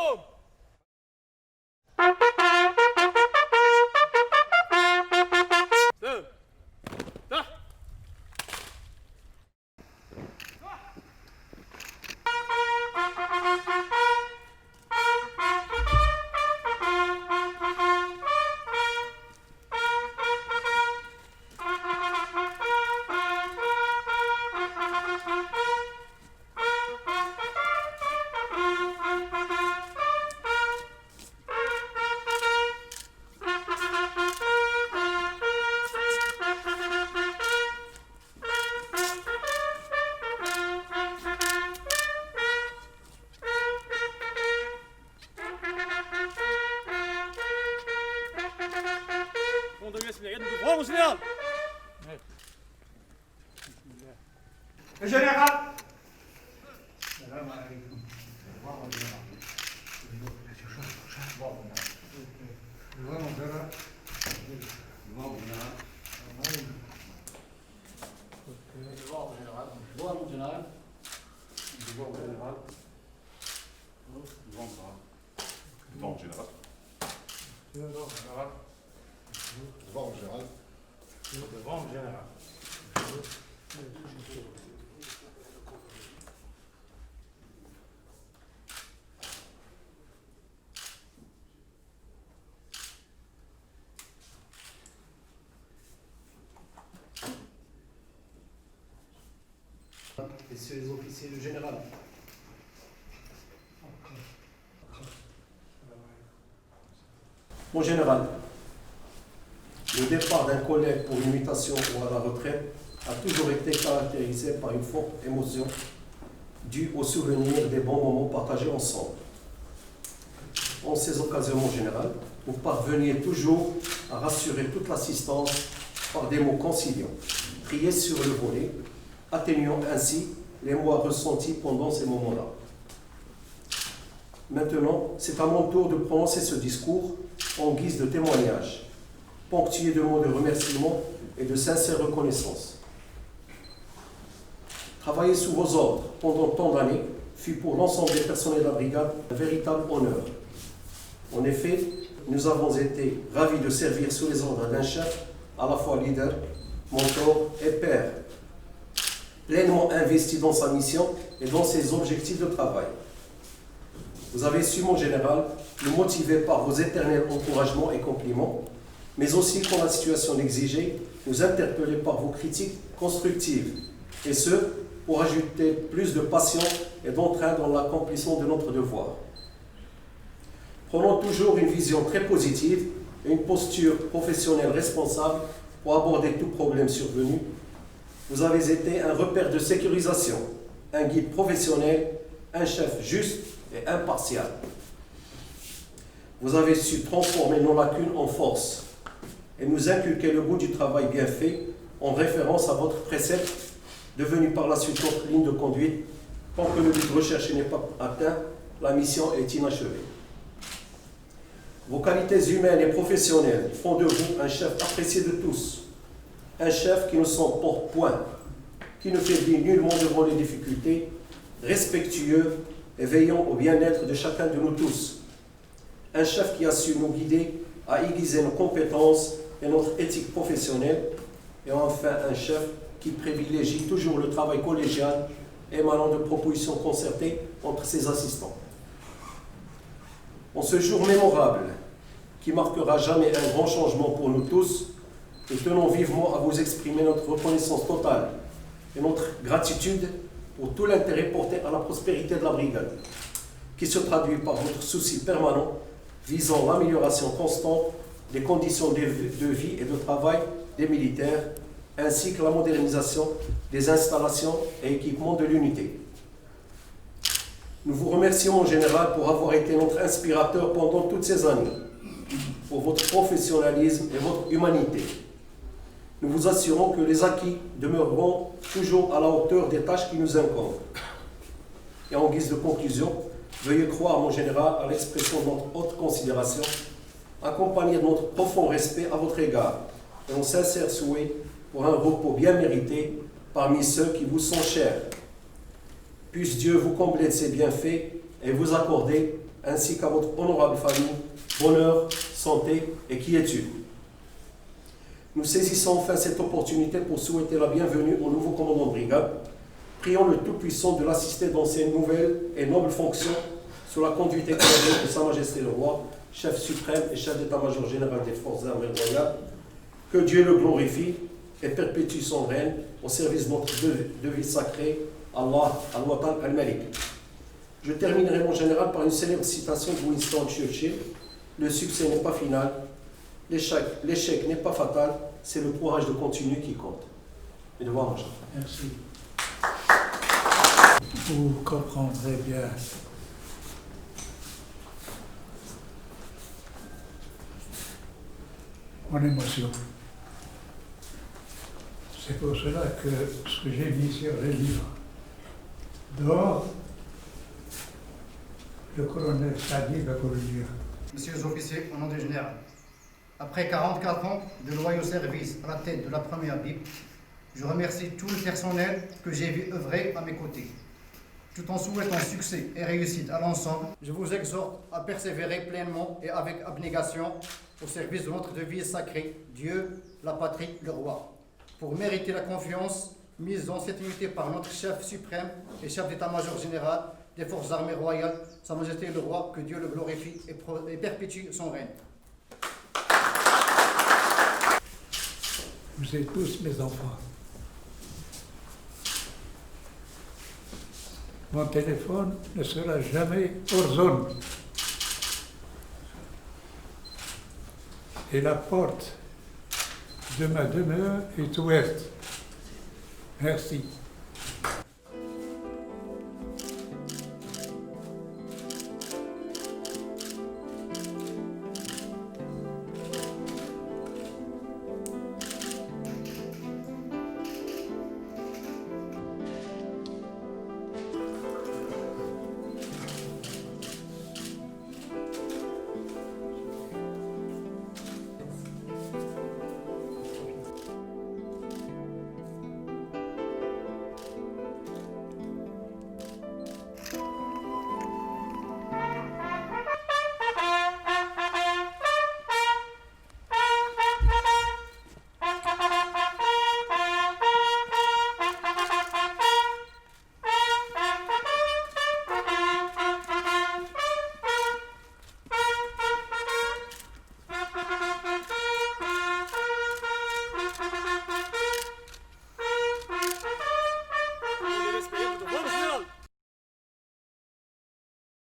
Guillaume. Deux. Là. On devient se mérite de voir au général. Le général. Messieurs les officiers, le général. Mon général, le départ d'un collègue pour une mutation ou à la retraite a toujours été caractérisé par une forte émotion due au souvenir des bons moments partagés ensemble. En ces occasions, mon général, vous parveniez toujours à rassurer toute l'assistance par des mots conciliants, triés sur le volet, atténuant ainsi les mois ressentis pendant ces moments-là. Maintenant, c'est à mon tour de prononcer ce discours en guise de témoignage, ponctué de mots de remerciement et de sincère reconnaissance. Travailler sous vos ordres pendant tant d'années fut pour l'ensemble des personnels de la brigade un véritable honneur. En effet, nous avons été ravis de servir sous les ordres d'un chef à la fois leader, mentor et père, pleinement investi dans sa mission et dans ses objectifs de travail. Vous avez su, mon général, nous motiver par vos éternels encouragements et compliments, mais aussi, quand la situation l'exigeait, nous interpeller par vos critiques constructives, et ce, pour ajouter plus de passion et d'entrain dans l'accomplissement de notre devoir. Prenons toujours une vision très positive et une posture professionnelle responsable pour aborder tout problème survenu. Vous avez été un repère de sécurisation, un guide professionnel, un chef juste et impartial. Vous avez su transformer nos lacunes en force et nous inculquer le goût du travail bien fait en référence à votre précepte, devenu par la suite notre ligne de conduite. Tant que le but recherché n'est pas atteint, la mission est inachevée. Vos qualités humaines et professionnelles font de vous un chef apprécié de tous, un chef qui ne s'en porte point, qui ne faiblit nullement devant les difficultés, respectueux et veillant au bien-être de chacun de nous tous. Un chef qui a su nous guider à aiguiser nos compétences et notre éthique professionnelle. Et enfin, un chef qui privilégie toujours le travail collégial émanant de propositions concertées entre ses assistants. En ce jour mémorable, qui marquera jamais un grand changement pour nous tous, nous tenons vivement à vous exprimer notre reconnaissance totale et notre gratitude pour tout l'intérêt porté à la prospérité de la brigade, qui se traduit par votre souci permanent visant l'amélioration constante des conditions de vie et de travail des militaires, ainsi que la modernisation des installations et équipements de l'unité. Nous vous remercions en général pour avoir été notre inspirateur pendant toutes ces années, pour votre professionnalisme et votre humanité. Nous vous assurons que les acquis demeureront toujours à la hauteur des tâches qui nous incombent. Et en guise de conclusion, veuillez croire, mon général, à l'expression de notre haute considération, accompagnée de notre profond respect à votre égard et nos sincères souhaits pour un repos bien mérité parmi ceux qui vous sont chers. Puisse Dieu vous combler de ses bienfaits et vous accorder ainsi qu'à votre honorable famille, bonheur, santé et quiétude. Nous saisissons enfin cette opportunité pour souhaiter la bienvenue au nouveau commandant de brigade. Prions le Tout-Puissant de l'assister dans ses nouvelles et nobles fonctions sous la conduite éclairée de Sa Majesté le Roi, chef suprême et chef d'état-major général des forces armées royales. Que Dieu le glorifie et perpétue son règne au service de notre devise sacrée, Allah al-Watan al-Malik. Je terminerai mon général par une célèbre citation de Winston Churchill. Le succès n'est pas final, l'échec n'est pas fatal, c'est le courage de continuer qui compte. Et de voir, Merci. Vous comprendrez bien mon émotion. C'est pour cela que ce que j'ai mis sur les livres d'or, le colonel Sadi va vous le dire. Messieurs les officiers, au nom du général, après 44 ans de loyaux services à la tête de la première BIP, je remercie tout le personnel que j'ai vu œuvrer à mes côtés. Tout en souhaitant succès et réussite à l'ensemble, je vous exhorte à persévérer pleinement et avec abnégation au service de notre devise sacrée, Dieu, la patrie, le roi, pour mériter la confiance mise en cette unité par notre chef suprême et chef d'état-major général des forces armées royales, Sa Majesté le Roi, que Dieu le glorifie et perpétue son règne. Vous êtes tous mes enfants. Mon téléphone ne sera jamais hors zone. Et la porte de ma demeure est ouverte. Merci.